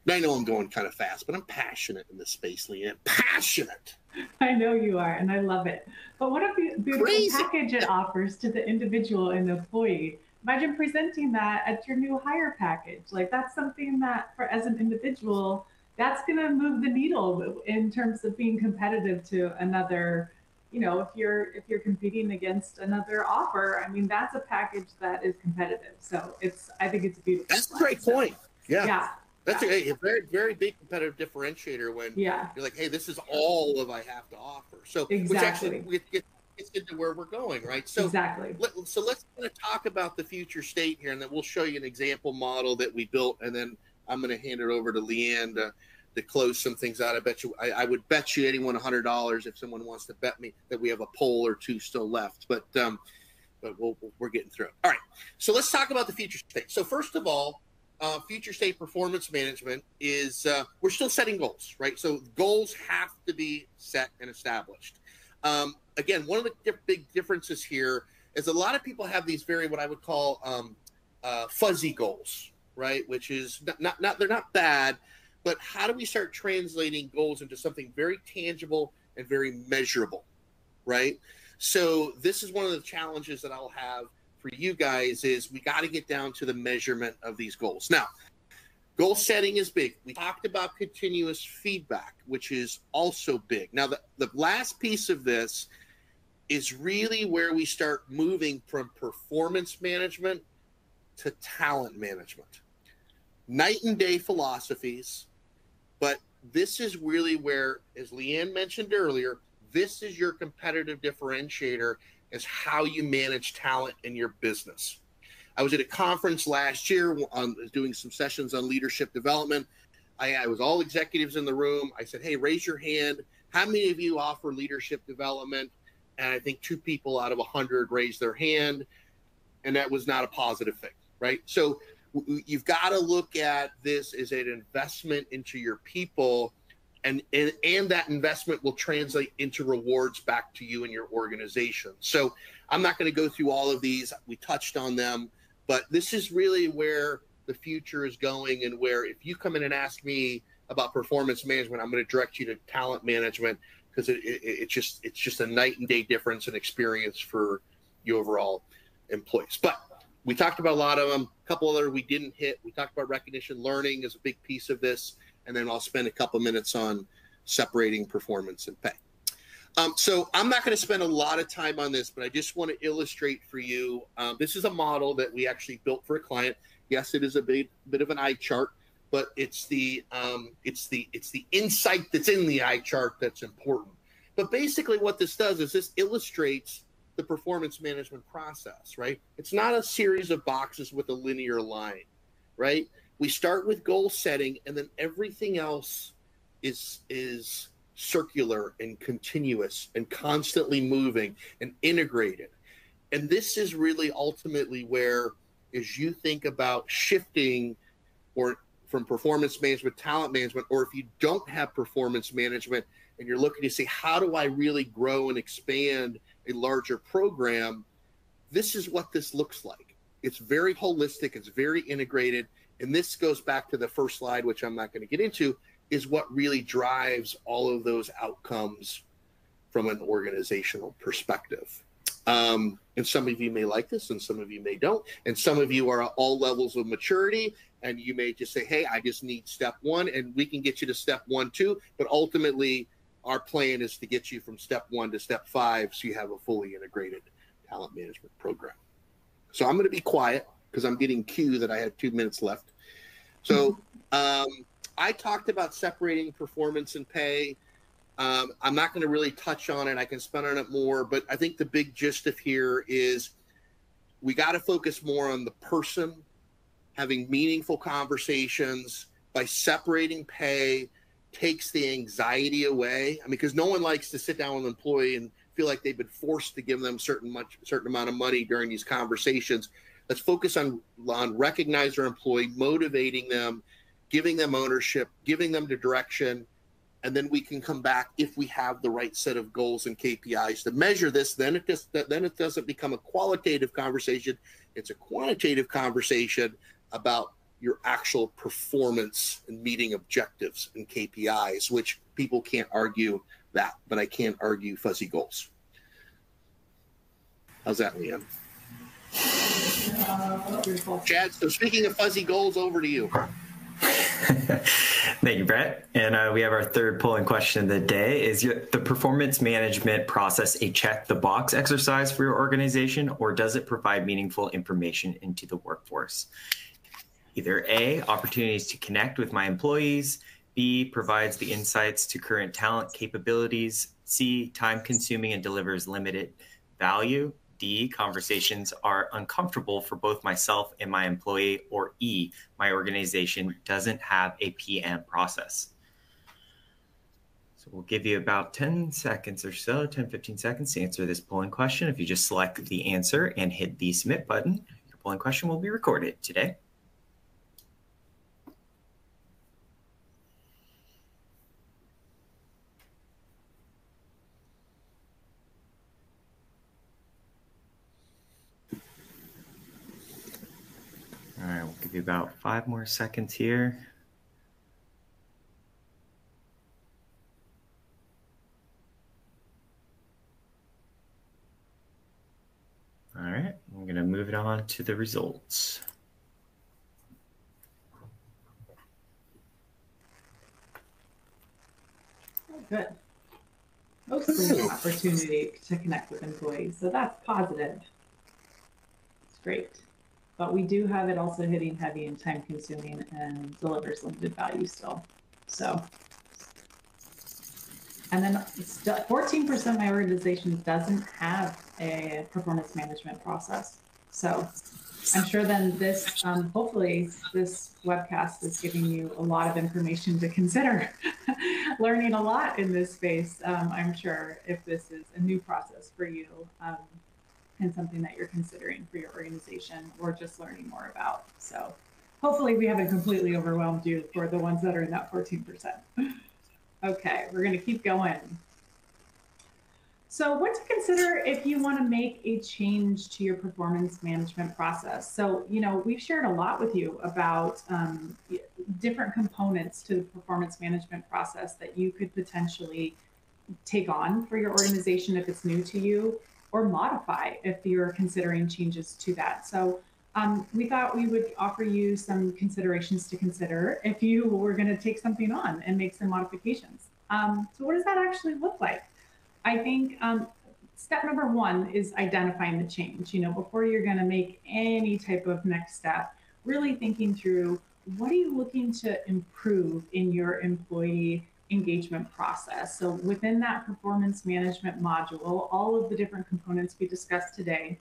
Now, I know I'm going kind of fast, but I'm passionate in this space, LeeAnn. Passionate.
I know you are, and I love it. But what a beautiful package it offers to the individual and the employee. Imagine presenting that at your new hire package. Like, that's something that, for as an individual, that's going to move the needle in terms of being competitive to another. You know, if you're competing against another offer, I mean, that's a package that is competitive. So I think it's beautiful.
That's a great point. Yeah. That's
yeah.
a very, very big competitive differentiator when you're like, hey, this is all of I have to offer. So
exactly.
Which actually gets into where we're going, right? So
exactly.
So let's kind of talk about the future state here, and then we'll show you an example model that we built, and then I'm going to hand it over to LeeAnn to close some things out. I would bet you anyone $100 if someone wants to bet me that we have a poll or two still left, but we're getting through it. All right, so let's talk about the future state. So first of all, future state performance management is we're still setting goals, right? So goals have to be set and established. Again, one of the big differences here is a lot of people have these very, what I would call fuzzy goals, right? Which is not they're not bad, but how do we start translating goals into something very tangible and very measurable, right? So this is one of the challenges that I'll have for you guys is we got to get down to the measurement of these goals. Now, goal setting is big. We talked about continuous feedback, which is also big. Now, the last piece of this is really where we start moving from performance management to talent management. Night and day philosophies, but this is really where, as LeeAnn mentioned earlier, this is your competitive differentiator, is how you manage talent in your business. I was at a conference last year doing some sessions on leadership development. I was all executives in the room. I said, hey, raise your hand. How many of you offer leadership development? And I think 2 people out of 100 raised their hand. And that was not a positive thing, right? So you've got to look at this as an investment into your people and that investment will translate into rewards back to you and your organization. So I'm not going to go through all of these. We touched on them, but this is really where the future is going, and where if you come in and ask me about performance management, I'm going to direct you to talent management, because it's just a night and day difference in experience for the overall employees. But we talked about a lot of them. A couple other we didn't hit. We talked about recognition learning as a big piece of this, and then I'll spend a couple minutes on separating performance and pay. So I'm not going to spend a lot of time on this, but I just want to illustrate for you. This is a model that we actually built for a client. Yes, it is a bit of an eye chart, but it's the insight that's in the eye chart that's important. But basically what this does is this illustrates the performance management process, right? It's not a series of boxes with a linear line, right? We start with goal setting, and then everything else is circular and continuous and constantly moving and integrated. And this is really ultimately where, as you think about shifting or from performance management, talent management, or if you don't have performance management and you're looking to say, how do I really grow and expand a larger program? This is what this looks like. It's very holistic. It's very integrated. And this goes back to the first slide, which I'm not going to get into, is what really drives all of those outcomes from an organizational perspective. And some of you may like this and some of you may don't. And some of you are at all levels of maturity, and you may just say, hey, I just need step one, and we can get you to step 1, 2. But ultimately, our plan is to get you from step 1 to step 5 so you have a fully integrated talent management program. So I'm going to be quiet because I'm getting cue that I have 2 minutes left. So I talked about separating performance and pay. I'm not going to really touch on it. I can spend on it more, but I think the big gist of here is we got to focus more on the person, having meaningful conversations. By separating pay, takes the anxiety away. I mean, because no one likes to sit down with an employee and feel like they've been forced to give them certain amount of money during these conversations. Let's focus on recognize our employee, motivating them, giving them ownership, giving them the direction, and then we can come back if we have the right set of goals and KPIs to measure this. Then it doesn't become a qualitative conversation. It's a quantitative conversation about your actual performance and meeting objectives and KPIs, which people can't argue that, but I can't argue fuzzy goals. How's that, LeeAnn? Chad, so speaking of fuzzy goals, over to you.
Thank you, Brett. And we have our third polling question of the day. Is the performance management process a check the box exercise for your organization, or does it provide meaningful information into the workforce? Either A, opportunities to connect with my employees, B, provides the insights to current talent capabilities, C, time consuming and delivers limited value, D, conversations are uncomfortable for both myself and my employee, or E, my organization doesn't have a PM process. So we'll give you about 10 seconds or so, 10, 15 seconds to answer this polling question. If you just select the answer and hit the submit button, your polling question will be recorded today. All right, we'll give you about 5 more seconds here. All right, I'm going to move it on to the results.
Good. Mostly an opportunity to connect with employees, so that's positive. It's great. But we do have it also hitting heavy and time consuming and delivers limited value still. So, and then 14% of my organization doesn't have a performance management process. So I'm sure then this, hopefully this webcast is giving you a lot of information to consider, learning a lot in this space. I'm sure if this is a new process for you, and something that you're considering for your organization or just learning more about. So hopefully we haven't completely overwhelmed you for the ones that are in that 14%. Okay, we're going to keep going. So what to consider if you want to make a change to your performance management process. So, we've shared a lot with you about different components to the performance management process that you could potentially take on for your organization if it's new to you, or modify if you're considering changes to that. So we thought we would offer you some considerations to consider if you were going to take something on and make some modifications. So what does that actually look like? I think step number one is identifying the change. Before you're going to make any type of next step, really thinking through, what are you looking to improve in your employee engagement process? So within that performance management module, all of the different components we discussed today,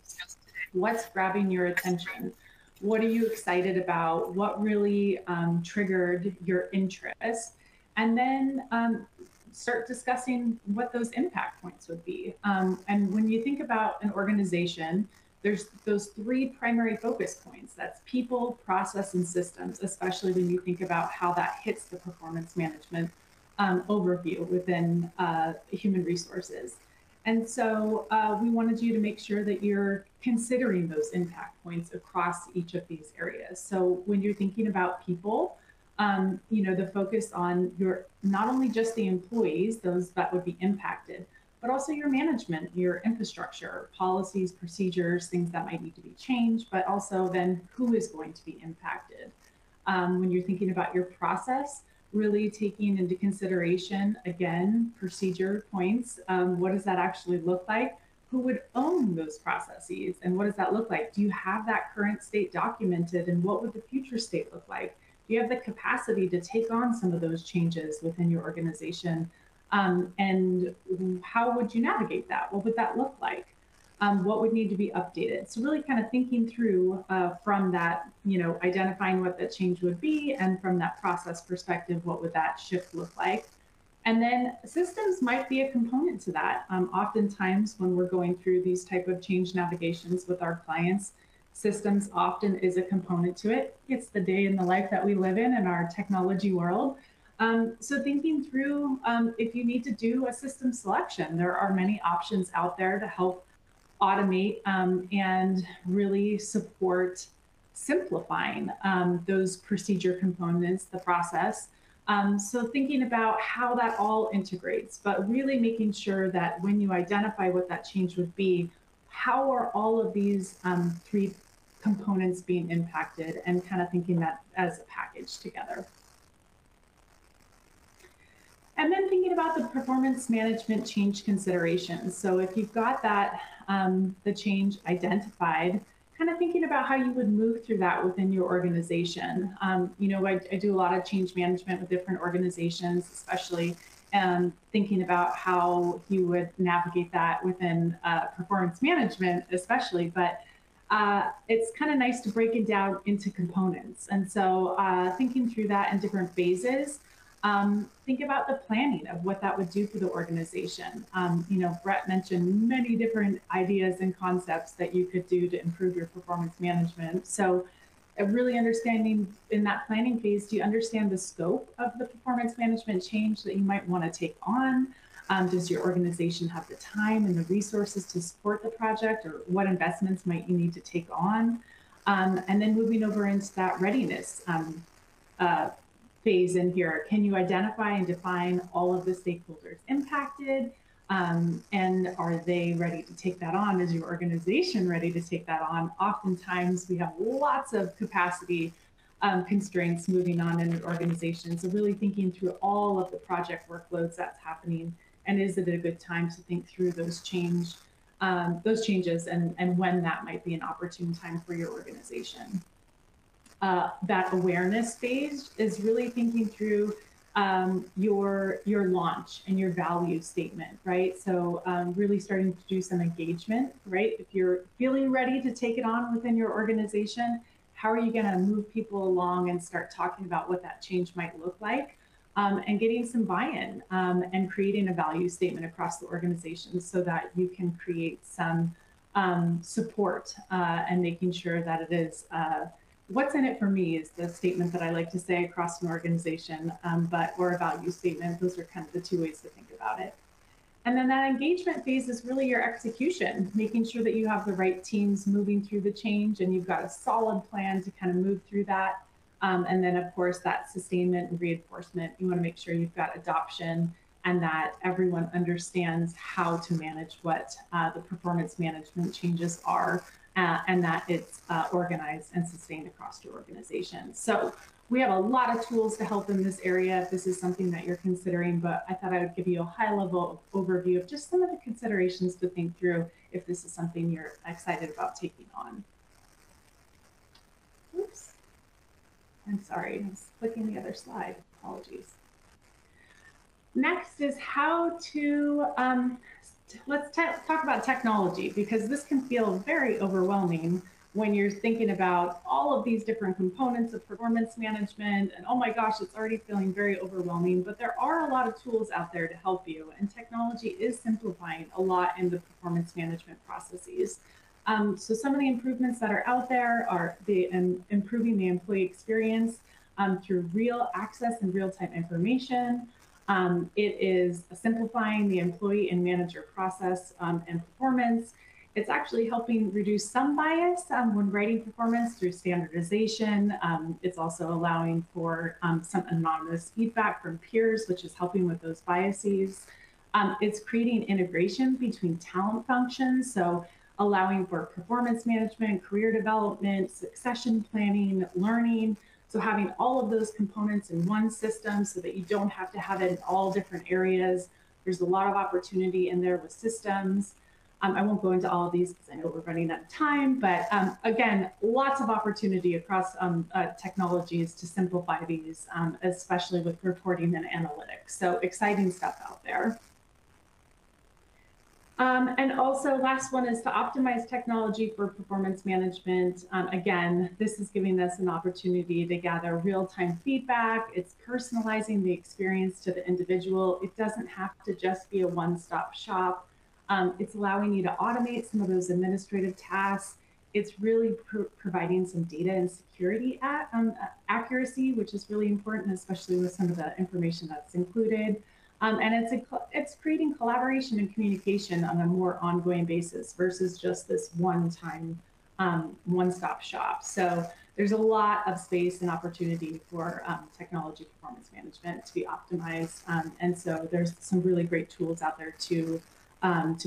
what's grabbing your attention? What are you excited about? What really triggered your interest? And then start discussing what those impact points would be. And when you think about an organization, there's those three primary focus points. That's people, process, and systems, especially when you think about how that hits the performance management overview within human resources. And so we wanted you to make sure that you're considering those impact points across each of these areas. So when you're thinking about people, the focus on your, not only just the employees, those that would be impacted, but also your management, your infrastructure, policies, procedures, things that might need to be changed, but also then who is going to be impacted. When you're thinking about your process, really taking into consideration, again, procedure points, what does that actually look like? Who would own those processes? And what does that look like? Do you have that current state documented? And what would the future state look like? Do you have the capacity to take on some of those changes within your organization? And how would you navigate that? What would that look like? What would need to be updated? So really kind of thinking through from that, identifying what that change would be, and from that process perspective, what would that shift look like? And then systems might be a component to that. Oftentimes when we're going through these type of change navigations with our clients, systems often is a component to it. It's the day in the life that we live in our technology world. So thinking through if you need to do a system selection, there are many options out there to help automate and really support simplifying those procedure components, the process. So thinking about how that all integrates, but really making sure that when you identify what that change would be, how are all of these three components being impacted, and kind of thinking that as a package together. And then thinking about the performance management change considerations. So if you've got that, the change identified, kind of thinking about how you would move through that within your organization. I do a lot of change management with different organizations, especially thinking about how you would navigate that within performance management, especially, but it's kind of nice to break it down into components. And so thinking through that in different phases, think about the planning of what that would do for the organization. Brett mentioned many different ideas and concepts that you could do to improve your performance management. So really understanding in that planning phase, do you understand the scope of the performance management change that you might want to take on? Does your organization have the time and the resources to support the project, or what investments might you need to take on? And then moving over into that readiness phase in here. Can you identify and define all of the stakeholders impacted? And are they ready to take that on? Is your organization ready to take that on? Oftentimes we have lots of capacity constraints moving on in an organization. So really thinking through all of the project workloads that's happening, and is it a good time to think through those changes and when that might be an opportune time for your organization. That awareness phase is really thinking through your launch and your value statement, right? So really starting to do some engagement, right? If you're feeling ready to take it on within your organization, how are you going to move people along and start talking about what that change might look like, and getting some buy-in and creating a value statement across the organization so that you can create some support and making sure that it is what's in it for me is the statement that I like to say across an organization, or a value statement. Those are kind of the two ways to think about it. And then that engagement phase is really your execution, making sure that you have the right teams moving through the change and you've got a solid plan to kind of move through that. And then, of course, that sustainment and reinforcement, you want to make sure you've got adoption and that everyone understands how to manage what the performance management changes are, and that it's organized and sustained across your organization. So we have a lot of tools to help in this area if this is something that you're considering, but I thought I would give you a high-level overview of just some of the considerations to think through if this is something you're excited about taking on. Oops. I'm sorry, I was clicking the other slide. Apologies. Next is how to, let's talk about technology, because this can feel very overwhelming when you're thinking about all of these different components of performance management, and oh my gosh, it's already feeling very overwhelming, but there are a lot of tools out there to help you, and technology is simplifying a lot in the performance management processes. So some of the improvements that are out there are improving the employee experience through real access and real-time information. It is simplifying the employee and manager process and performance. It's actually helping reduce some bias when writing performance through standardization. It's also allowing for some anonymous feedback from peers, which is helping with those biases. It's creating integration between talent functions, so allowing for performance management, career development, succession planning, learning. So having all of those components in one system so that you don't have to have it in all different areas. There's a lot of opportunity in there with systems. I won't go into all of these because I know we're running out of time, but again, lots of opportunity across technologies to simplify these, especially with reporting and analytics. So exciting stuff out there. And also last one is to optimize technology for performance management. Again, this is giving us an opportunity to gather real-time feedback. It's personalizing the experience to the individual. It doesn't have to just be a one-stop shop. It's allowing you to automate some of those administrative tasks. It's really providing some data and security accuracy, which is really important, especially with some of the information that's included. And it's creating collaboration and communication on a more ongoing basis versus just this one-time, one-stop shop. So there's a lot of space and opportunity for technology performance management to be optimized. And so there's some really great tools out there to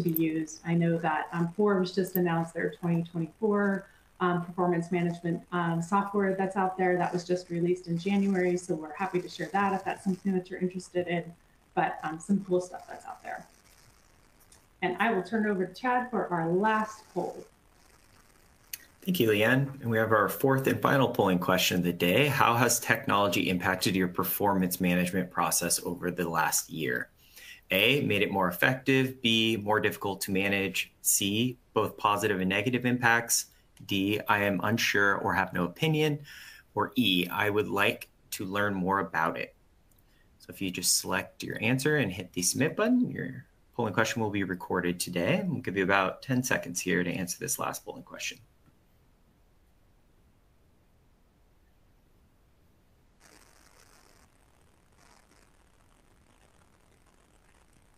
be used. I know that Forbes just announced their 2024 performance management software that's out there that was just released in January. So we're happy to share that if that's something that you're interested in, but some cool stuff that's out there. And I will turn it over to Chad for our last poll.
Thank you, LeeAnn. And we have our fourth and final polling question of the day. How has technology impacted your performance management process over the last year? A, made it more effective. B, more difficult to manage. C, both positive and negative impacts. D, I am unsure or have no opinion. Or E, I would like to learn more about it. So if you just select your answer and hit the submit button, your polling question will be recorded today. We'll give you about 10 seconds here to answer this last polling question.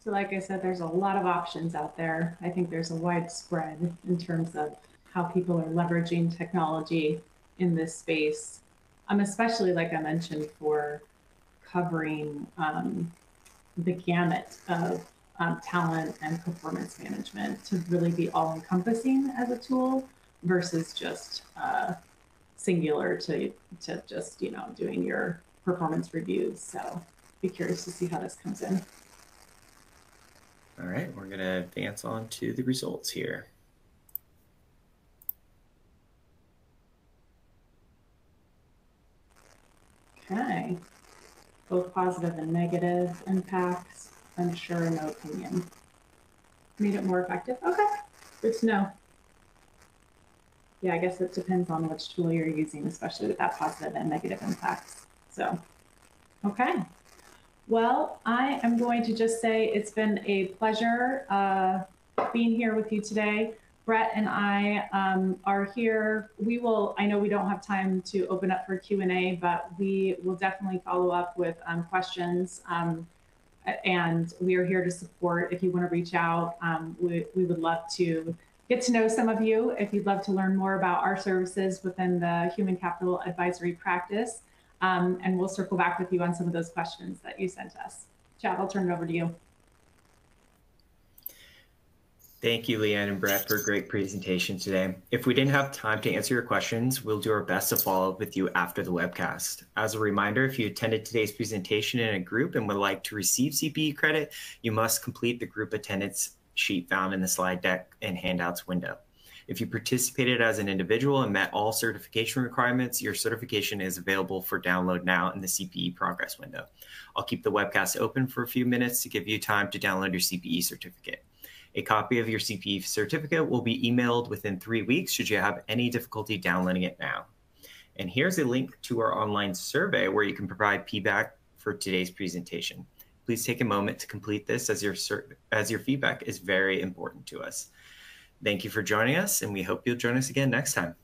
So like I said, there's a lot of options out there. I think there's a wide spread in terms of how people are leveraging technology in this space, especially like I mentioned for covering the gamut of talent and performance management to really be all encompassing as a tool versus just singular to just, doing your performance reviews. So be curious to see how this comes in.
All right, we're going to advance on to the results here.
Okay, both positive and negative impacts, unsure, no opinion. Made it more effective? Okay, good to know. Yeah, I guess it depends on which tool you're using, especially with that positive and negative impacts. So, okay. Well, I am going to just say it's been a pleasure being here with you today. Brett and I are here. I know we don't have time to open up for Q&A, but we will definitely follow up with questions. And we are here to support. If you want to reach out, we would love to get to know some of you. If you'd love to learn more about our services within the Human Capital Advisory practice, and we'll circle back with you on some of those questions that you sent us. Chad, I'll turn it over to you.
Thank you, LeeAnn and Brett, for a great presentation today. If we didn't have time to answer your questions, we'll do our best to follow up with you after the webcast. As a reminder, if you attended today's presentation in a group and would like to receive CPE credit, you must complete the group attendance sheet found in the slide deck and handouts window. If you participated as an individual and met all certification requirements, your certification is available for download now in the CPE progress window. I'll keep the webcast open for a few minutes to give you time to download your CPE certificate. A copy of your CPE certificate will be emailed within 3 weeks should you have any difficulty downloading it now. And here's a link to our online survey where you can provide feedback for today's presentation. Please take a moment to complete this as your feedback is very important to us. Thank you for joining us, and we hope you'll join us again next time.